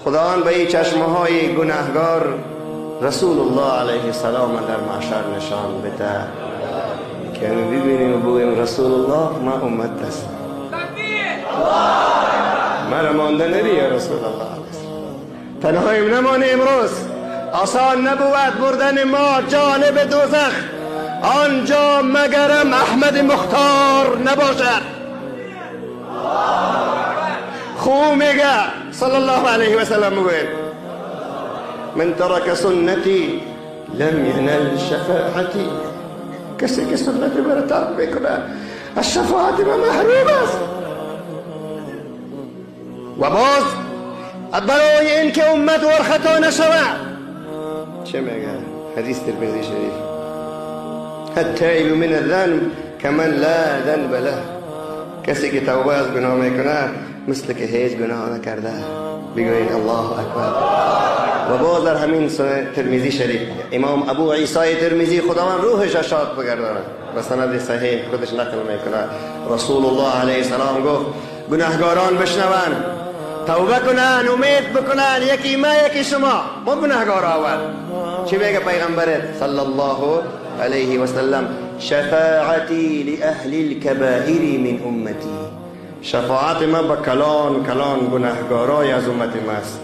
خداوند به این چشمهای گناهگار رسول الله علیه السلام در محشر نشان بده که ببینیم و بگویم رسول الله ما امت است، مرا مانده نری یا رسول الله علیه السلام. تنهایم نمانه امروز، آسان نبود بردن ما جانب دوزخ آنجا مگرم احمد مختار نباشد. خوب میگه صلی الله علیه و سلم میگوید من ترک سنتی لم ینل شفاعتی، کسی که سنتی برا ترک میکنه از شفاعت من محروم است. و باز برای این که امت ورخطا نشود چه میگه حدیث ترمذی شریف التائب من الذنب کمن لا ذنب له، کسی که توبه از گناه میکنه مثل که هیچ گناه نکرده. بگوین الله اکبر. و باز در همین سنن ترمذی شریف امام ابو عیسی ترمذی خداوند روحش شاد بگردانه و سند صحیح خودش نقل میکنه رسول الله علیه السلام گفت گناهگاران بشنون توبه کنن امید بکنن، یکی ما یکی شما، ما گناهگار اول. چی میگه پیغمبرت صلی الله علیه و سلم شفاعتی لأهل الكبائر من امتی، شفاعت ما به کلان گناهگارای از امت ما است.